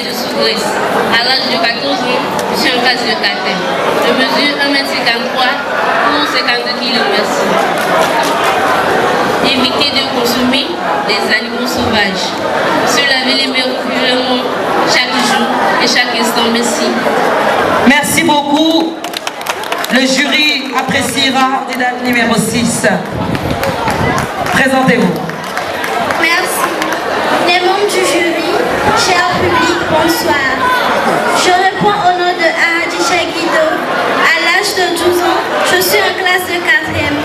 de sous-Grèce. À l'âge de 14 ans, je suis en classe de 4e. Je mesure 1m53 pour 52 kg. Merci. Éviter de consommer des animaux sauvages. Se laver les mains régulièrement chaque jour et chaque instant. Merci. Merci beaucoup. Le jury appréciera candidate numéro 6. Présentez-vous. Merci. Les membres du jury, cher public, bonsoir. Je réponds au nom de Ahadisha Guido. À l'âge de 12 ans, je suis en classe de 4e.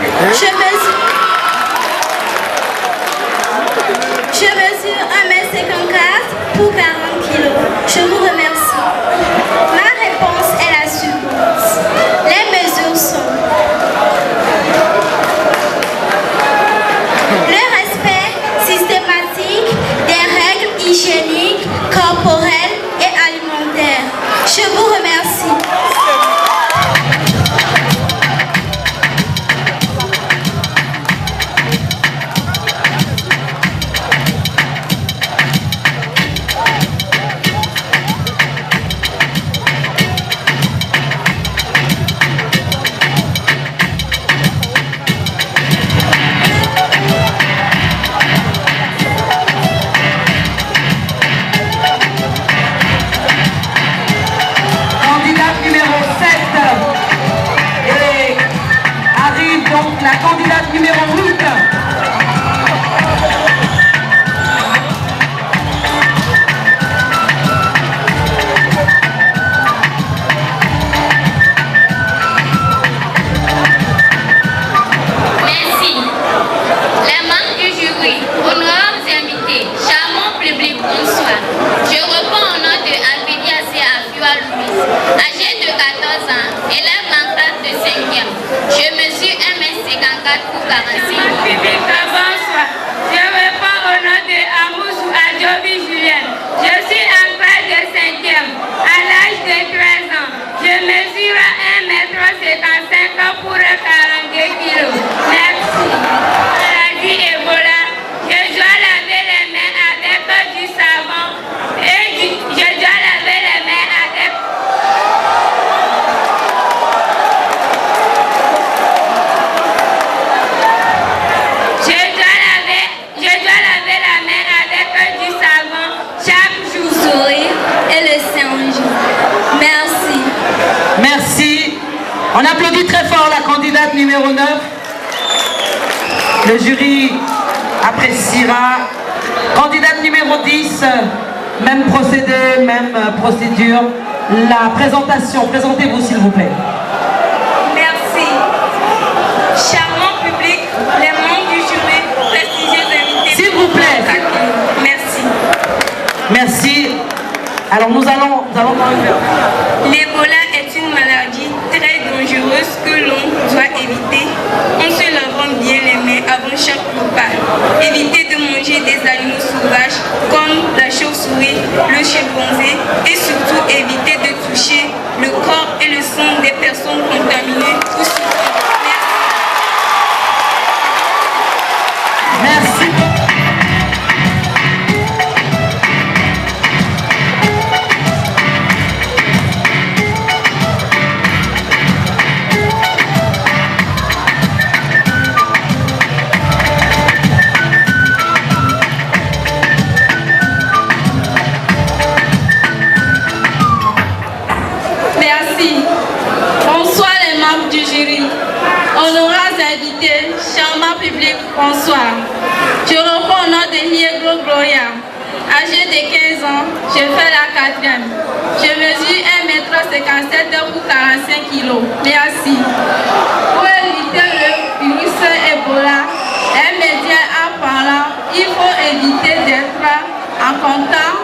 Je mesure 1m54 pour 40 kg. Je vous remercie. Ma réponse est la suivante. Les mesures sont le respect systématique des règles hygiéniques, corporelles et alimentaires. Je vous remercie. La candidate numéro 8. Merci. Les membres du jury, honorables invités, charmant public, bonsoir. Je reprends au nom de Alvidia Afua Louise, âgée de 14 ans, élève en classe de 5e. Je mesure 1m54 pour 46 kg. Bonsoir. Je réponds au nom de Amousou Adjobi Julienne. Je suis en classe de 5e. À l'âge de 13 ans, je mesure 1m55 pour 42 kg. Merci. Maladie Ebola. Je dois laver les mains avec du savon et je dois laver les mains avec... Je dois laver la main avec du savon chaque jour. Sourire et le singe. Merci. Merci. On applaudit très fort la candidate numéro 9. Le jury appréciera. Candidate numéro 10. Même procédé, même procédure. La présentation. Présentez-vous s'il vous plaît. Merci. Charmant public, les membres du jury, prestigieux invités. S'il vous plaît. Merci. Merci. Alors nous allons quand même faire. L'Ebola est une maladie très dangereuse que l'on doit éviter en se lavant bien les mains avant chaque repas. Éviter de manger des animaux sauvages comme la chauve-souris, le chimpanzé et surtout éviter de toucher le corps et le sang des personnes contaminées ou souffrantes. Merci. Merci. Bonsoir les membres du jury. Honorables invités, charmant public, bonsoir. Je reprends au nom de Hiegro Gloria. Âgée de 15 ans, je fais la 4e. Je mesure 1m57 pour 45 kg. Merci. Pour éviter le virus Ebola, un média en parlant, il faut éviter d'être en contact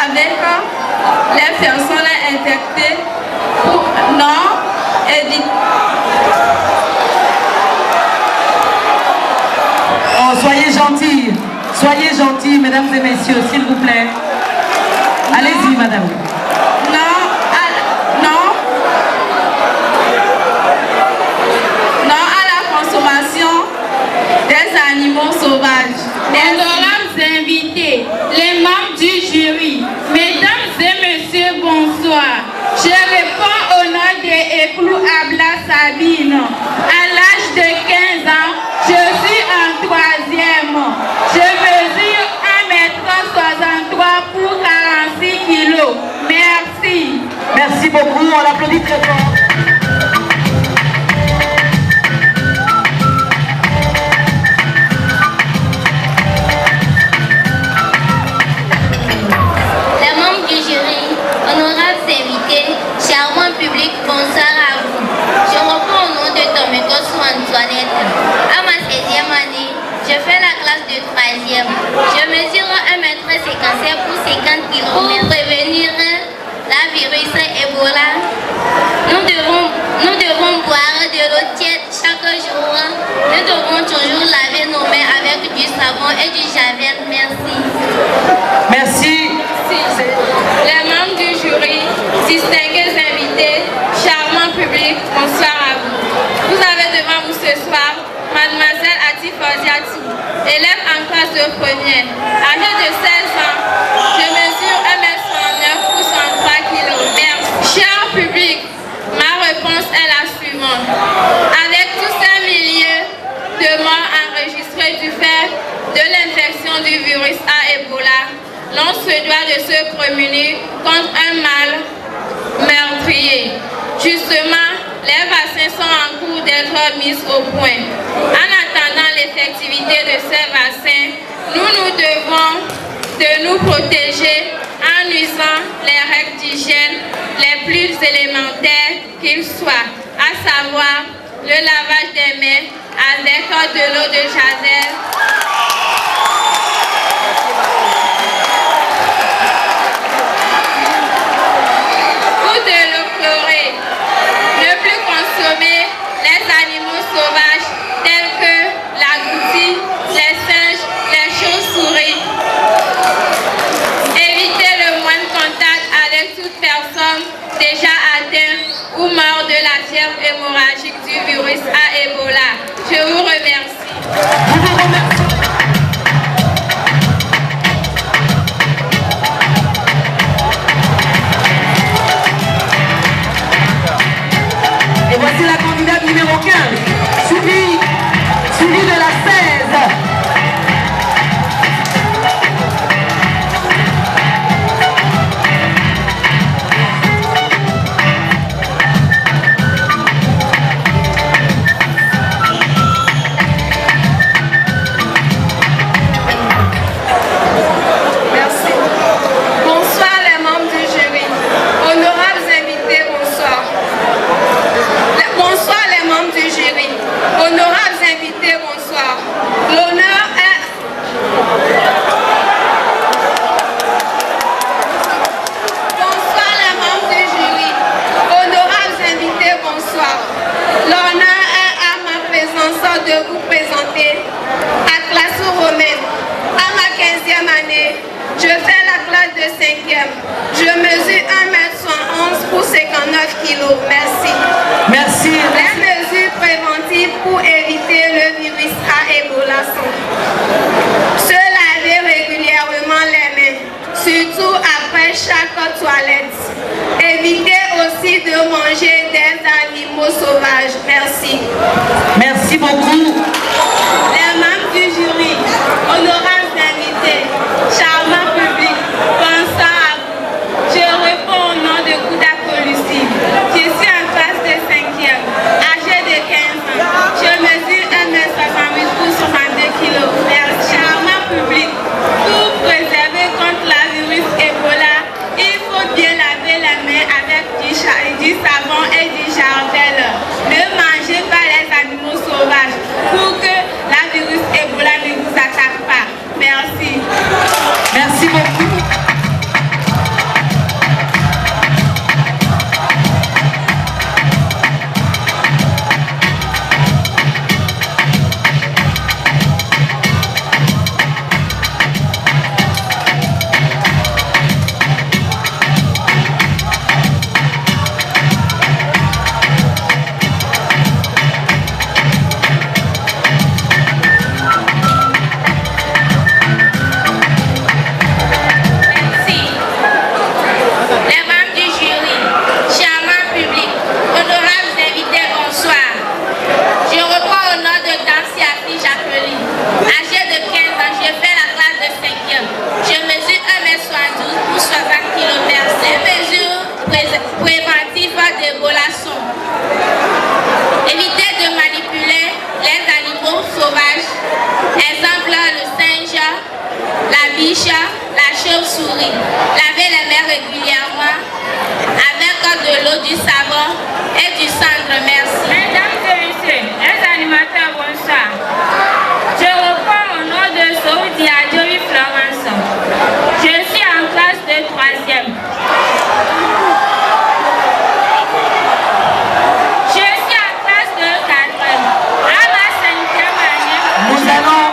avec les personnes infectées pour non éviter. Oh, soyez gentils, mesdames et messieurs, s'il vous plaît. Allez-y, madame. Non à la consommation des animaux sauvages. Honorables invités, les membres du jury, mesdames moi. Je réponds au nom de Eklou Abla Sabine. À l'âge de 15 ans, je suis en 3e. Je mesure 1,63 m pour 46 kg. Merci. Merci beaucoup, on l'applaudit très fort. Les membres du jury, honorables invités, charmant public, bonsoir à vous. Je reprends au nom de Tomekos Antoinette. À ma 16e année, je fais la classe de 3e. Je mesure 1,57 m pour 50 kg. Pour prévenir la virus Ebola, nous devons boire de l'eau tiède chaque jour. Nous devons toujours laver nos mains avec du savon et du javel. Merci. Merci. Les membres du jury, distingués invités, charmant public, bonsoir à vous. Vous avez devant vous ce soir Mademoiselle Ati Forziati, élève en classe de première. Âgée de 16 ans, je mesure 1,69 m pour 103 kg. Merci. Cher public, ma réponse est la suivante. Avec tous ces milliers de morts enregistrés du fait de l'infection du virus à Ebola, l'on se doit de se prémunir contre un mal meurtrier. Justement, les vaccins sont en cours d'être mis au point. En attendant l'effectivité de ces vaccins, nous devons de nous protéger en usant les règles d'hygiène les plus élémentaires qu'ils soient, à savoir le lavage des mains avec de l'eau de javel, ne plus consommer les animaux sauvages tels que l'agouti, les singes, les chauves-souris. Éviter le moins de contact avec toute personne déjà atteinte ou morte de la fièvre hémorragique du virus à Ebola. Je vous remercie. Et voici la candidate numéro 15, suivie de la 16. Merci. Bonsoir les membres du jury. Honorables invités, bonsoir. Bonsoir les membres du jury. Honorables invités, bonsoir. L'honneur est... Bonsoir les membres du jury. Honorables invités, bonsoir. L'honneur est à ma présence de vous présenter à classe romaine. À ma 15e année, je fais la classe de 5e. Je mesure 1,71 m pour 59 kg. Merci. Merci. Les mesures préventives pour éviter le virus à Ebola sont se laver régulièrement les mains, surtout après chaque toilette. Éviter aussi de manger des animaux sauvages. Merci. Merci beaucoup. Les membres du jury, honorables invités, charmant public, bonsoir à vous. Je réponds au nom de Kouda Colusi. Je suis en classe de 5e, âgée de 15 ans. Je mesure 1,68 m pour 62 kg. Charmant public, pour préserver contre la virus Ebola, il faut bien laver les mains avec du savon et du javel. Ne mangez pas les animaux sauvages pour que préventif des boulassons. Évitez de manipuler les animaux sauvages, exemple le singe, la biche, la chauve-souris. Lavez les mains régulièrement avec de l'eau, du savon et du cendre. Merci. Mesdames et messieurs, les animateurs, bonsoir. Je reprends au nom de Saoudi Adjovi Florence. Je suis en classe de 3e. Je suis en classe de 4e. À ma 5e année, Nous allons...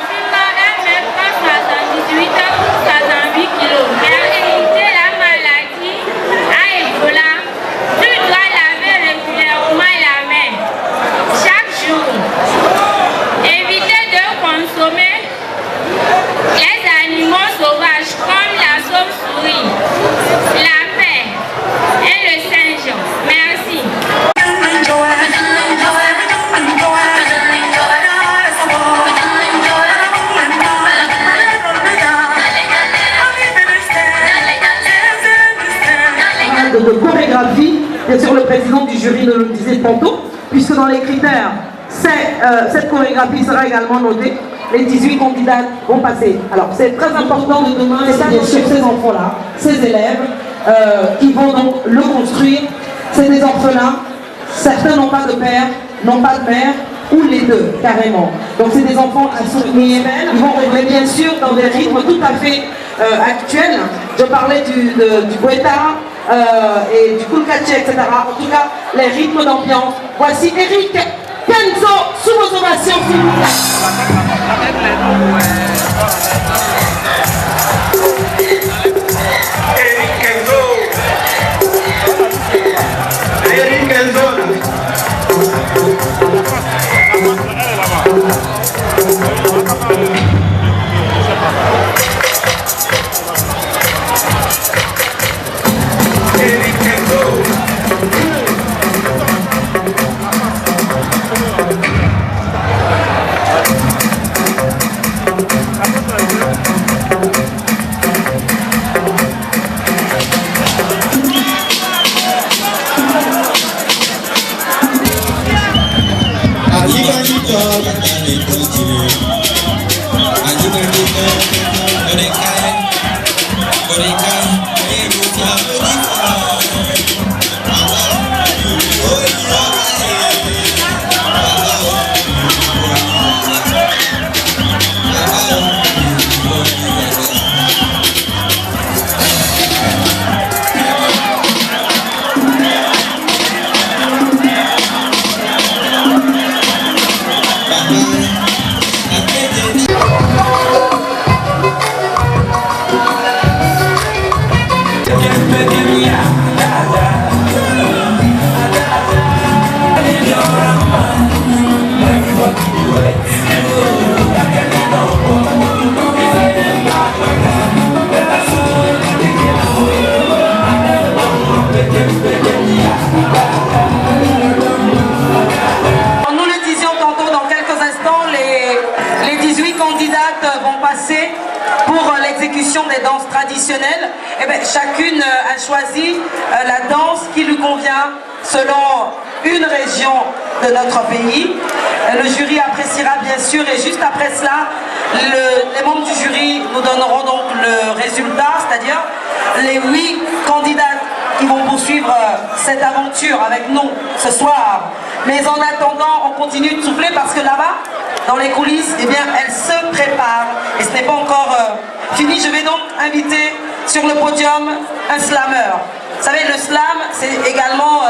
1m78 pour 68 kg. Mais à éviter la maladie à Ebola, tu dois laver régulièrement la main chaque jour. Évitez de consommer les animaux sauvages comme la chauve-souris, la paix et le singe. Merci. De chorégraphie, bien sûr le président du jury nous le disait tantôt, puisque dans les critères, cette chorégraphie sera également notée. Les 18 candidats vont passer. Alors c'est très important de demander ça sur ces enfants-là, ces élèves qui vont donc le construire. C'est des orphelins, certains n'ont pas de père, n'ont pas de mère, ou les deux carrément. Donc c'est des enfants à soutenir, ils vont rêver bien sûr dans des rythmes tout à fait actuels. Je parlais du Guetta et du Kulkachi, etc. En tout cas, les rythmes d'ambiance. Voici Eric Kenzo sous vos ovations, s'il vous plaît. Eric Kenzo. Nous le disions tantôt, dans quelques instants, les 18 candidates vont passer pour l'exécution des danses traditionnelles. Et bien, chacune a choisi la danse qui lui convient selon une région de notre pays. Le jury appréciera bien sûr, et juste après cela, les membres du jury nous donneront donc le résultat, c'est-à-dire les 8 candidats qui vont poursuivre cette aventure avec nous ce soir. Mais en attendant, on continue de souffler parce que là-bas, dans les coulisses, eh bien, elle se prépare et ce n'est pas encore fini. Je vais donc inviter sur le podium un slammer. Vous savez, le slam, c'est également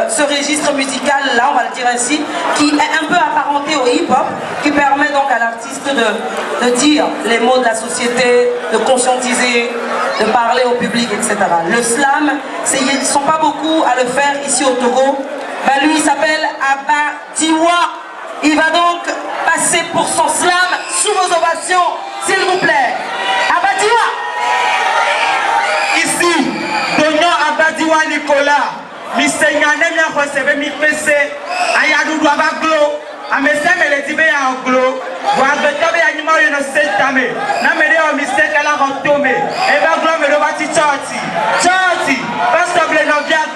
ce registre musical, là, on va le dire ainsi, qui est un peu apparenté au hip-hop, qui permet donc à l'artiste de dire les mots de la société, de conscientiser, de parler au public, etc. Le slam, ils ne sont pas beaucoup à le faire ici au Togo. Ben, lui, il s'appelle Abba Diwa. Il va donc passer pour son slam sous vos ovations, s'il vous plaît. Abba Diwa. Ici, Donion Abadiwa Nicolas, Missenyane mia recebe mi pese, ayadu doaba glo, ameseme le dibe ya glo, wagetobe ya nyuma yo no setame, na mede o mistake la rotome, eba glo me do bati choti, pastor ble no via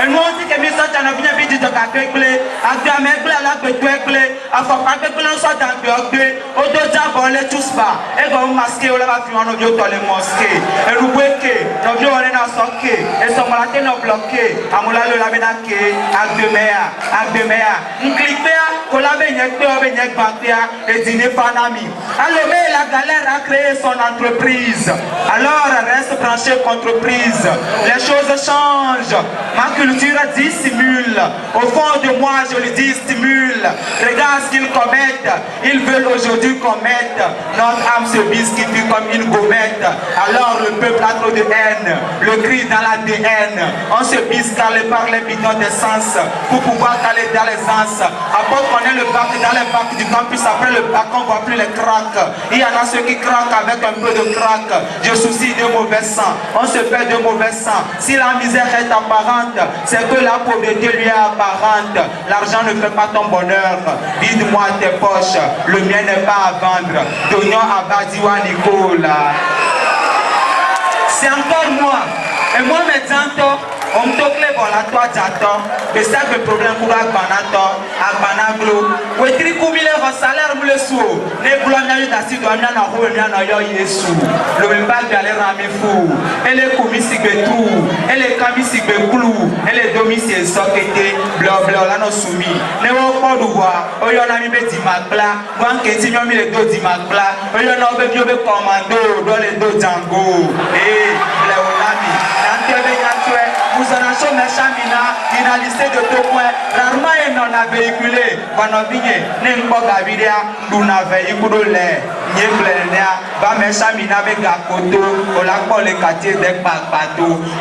Et nous on dit que nous sommes dans la vie de Kakekle, à Gamekle, à la Betuekle, à Fapakekle, on soit dans le Betuekle, au Doja, on les tous pas. Et quand on masque, on va faire un audio dans les mosquées. Et nous voyons que nous voyons on est dans son quai. Et son malaté nous bloqué. À Moula le laménaké, à Demea. Nous cliquons, qu'on l'a beignet, on beignet banquet, et dîner fanami. Alors, mais la galère a créé son entreprise. Alors, reste branché entreprise. Les choses changent. Ma culture dissimule. Au fond de moi, je le dis, stimule. Regarde ce qu'ils commettent. Ils veulent aujourd'hui commettre. Notre âme se biscuite comme une gommette. Alors le peuple a trop de haine. Le cri dans l'ADN. On se biscale par les bidons d'essence pour pouvoir aller dans les anses. Après qu'on ait le bac dans les bacs du campus, après le bac, on ne voit plus les cracks. Il y en a ceux qui craquent avec un peu de crack. Je soucie de mauvais sang. On se fait de mauvais sang. Si la misère est apparente, c'est que la pauvreté lui est apparente. L'argent ne fait pas ton bonheur. Vide-moi tes poches. Le mien n'est pas à vendre. Donnons à Badiwa Nicolas. C'est encore moi. Et moi, maintenant, on me toque les bon la toi j'attends. Mais ça le problème pour Agbanato, Agbanaglo. Où est-ce que vous avez un salaire pour le sou? Les boulons n'ont pas d'assis dans la rue, il y a Yesu. Le même pas d'aller ramer fou. Et les commis si tout. Et les camis si clou. Et les domis si soqueté. Blanc, là, nous soumis. Ne voyons pas de voir. On y a mis des dimacla. Quand quelqu'un a mis les deux dimacla. On y a mis des commando dans les deux Django. Et les Olami. Vous en avez choisi Chamina, il a listé de deux points. Rarement il n'en a véhiculé. Quand on vient, n'importe quoi Gaviria, nous n'avons véhiculé.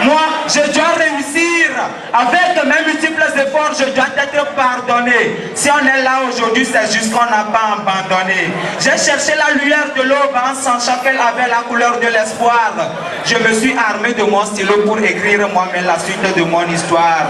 Moi, je dois réussir. Avec mes multiples efforts, je dois être pardonné. Si on est là aujourd'hui, c'est juste qu'on n'a pas abandonné. J'ai cherché la lueur de l'aube en sachant qu'elle avait la couleur de l'espoir. Je me suis armé de mon stylo pour écrire moi-même la suite de mon histoire.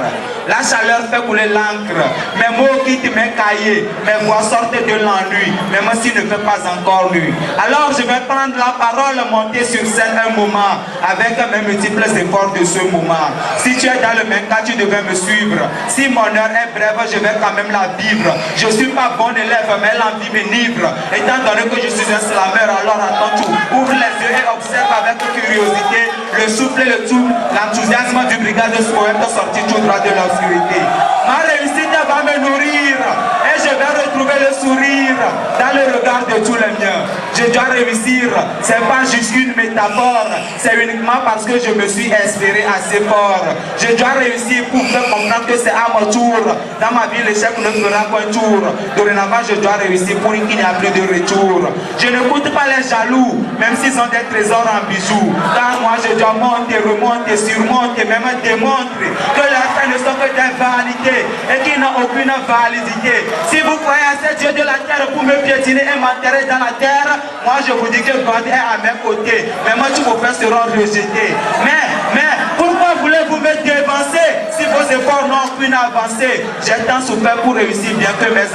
La chaleur fait couler l'encre. Mes mots quittent mes cahiers. Mes voix sortent de l'ennui. Mais moi, s'il ne fait pas encore nu. Alors je vais prendre la parole, monter sur scène un moment avec mes multiples efforts de ce moment. Si tu es dans le même cas, tu devais me suivre. Si mon heure est brève, je vais quand même la vivre. Je ne suis pas bon élève, mais l'envie m'enivre. Étant donné que je suis un slameur, alors attends tout. Ouvre les yeux et observe avec curiosité le souffle et le tout, l'enthousiasme du brigade de ce poète sorti tout droit de l'obscurité. Ma réussite va me nourrir et je vais retrouver le sourire dans le regard de tous les miens. Je dois réussir, c'est pas juste une métaphore, c'est uniquement parce que je me suis espéré assez fort. Je dois réussir pour faire comprendre que c'est à mon tour. Dans ma vie, l'échec ne fera qu'un tour. Dorénavant, je dois réussir pour qu'il n'y a plus de retour. Je n'écoute pas les jaloux, même s'ils ont des trésors en bijoux. Car moi, je dois monter, remonter, surmonter, même démontrer que leurs faits ne sont que des vanités et qu'ils n'ont aucune validité. Si vous croyez à ces dieux de la terre pour me piétiner et m'enterrer dans la terre, moi je vous dis que God est à mes côtés. Mais moi, tous vos frères seront rejetés. Mais, pourquoi voulez-vous me dévancer si vos efforts n'ont aucune avancée? J'ai tant souffert pour réussir, bien que mes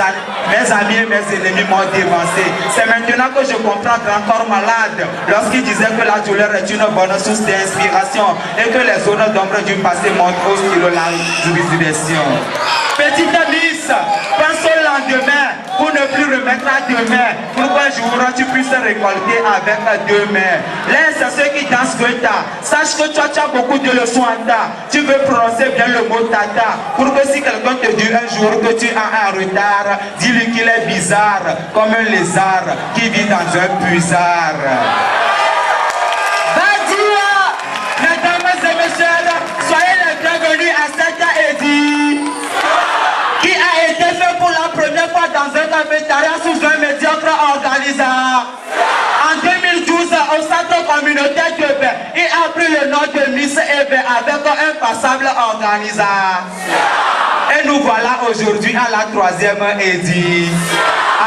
amis et mes ennemis m'ont dévancé. C'est maintenant que je comprends Grand Corps Malade lorsqu'il disait que la douleur est une bonne source d'inspiration et que les zones d'ombre du passé montrent au stylo la résurrection. Petite Miss, pense au lendemain pour ne plus remettre à demain. Pour qu'un jour tu puisses récolter avec deux mains. Laisse ceux qui dansent Goethe. Sache que toi tu as beaucoup de leçons à ta. Tu veux prononcer bien le mot tata. Pour que si quelqu'un te dit un jour que tu as un retard, dis-lui qu'il est bizarre, comme un lézard qui vit dans un puisard. Mesdames et messieurs, soyez les bienvenus à cette édit qui a été fait pour la première fois dans un cafétéria sous un médiocre organisant. En 2012, au centre communautaire de Bé, il a pris le nom de Miss Ebe avec un passable organisant. Et nous voilà aujourd'hui à la 3e édit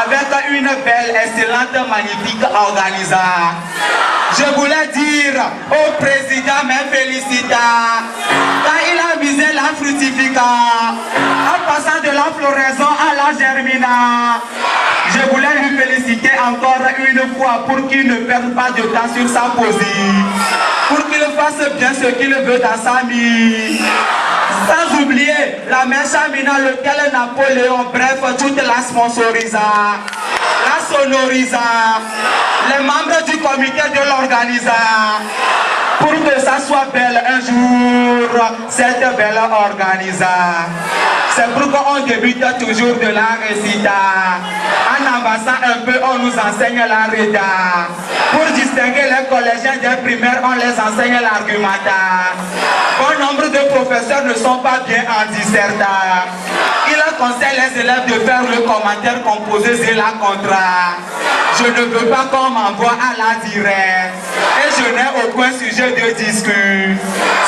avec une belle, excellente, magnifique organisation. Je voulais dire au président mes félicitations quand il a visé la fructification en passant de la floraison à la germination. Je voulais lui féliciter encore une fois pour qu'il ne perde pas de temps sur sa position, pour qu'il fasse bien ce qu'il veut dans sa vie. Sans oublier la mère Chamina, lequel Napoléon, bref, toute la sponsorisa, la sonorisa, les membres du comité de l'organisa, pour que ça soit belle un jour, cette belle organisa. C'est pourquoi on débute toujours de la récita. En avançant un peu, on nous enseigne la rida. Pour distinguer les collégiens des primaires, on les enseigne l'argumenta. Bon nombre de professeurs ne sont pas bien en disserta. Il conseille les élèves de faire le commentaire composé et la contra. Je ne veux pas qu'on m'envoie à la directe. Et je n'ai aucun sujet de discours.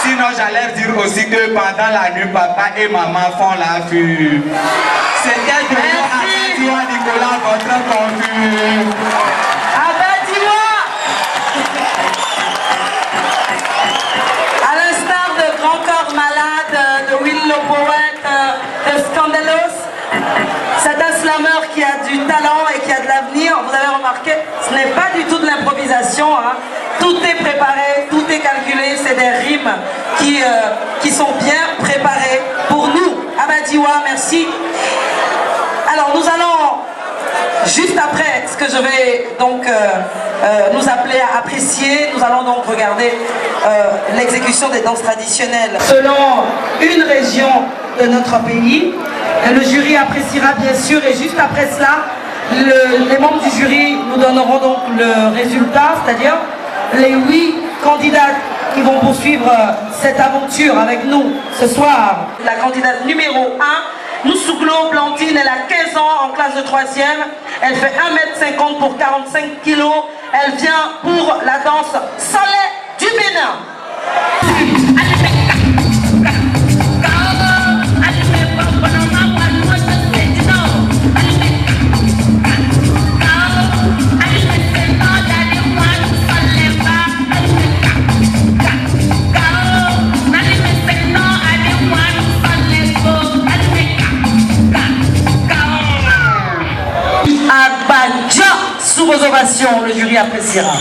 Sinon j'allais dire aussi que pendant la nuit, papa et maman font la fugue. C'était de nous à Abadiwa Nicolas, votre confu. Abadiwa! À l'instar de Grand Corps Malade, de Will le Poète, de Scandalos, c'est un slammer qui a du talent et qui a de l'avenir. Vous avez remarqué, ce n'est pas du tout de l'improvisation. Hein. Tout est préparé, tout est calculé. C'est des rimes qui sont bien préparées pour nous. Abadiwa, merci. Alors nous allons, juste après ce que je vais donc nous appeler à apprécier, nous allons donc regarder l'exécution des danses traditionnelles selon une région de notre pays. Le jury appréciera bien sûr, et juste après cela, les membres du jury nous donneront donc le résultat, c'est-à-dire les 8 candidats qui vont poursuivre cette aventure avec nous ce soir. La candidate numéro 1, Nousouglo Blantine, elle a 15 ans en classe de 3e, elle fait 1m50 pour 45 kg, elle vient pour la danse Salé du Bénin. Sous vos ovations, le jury appréciera.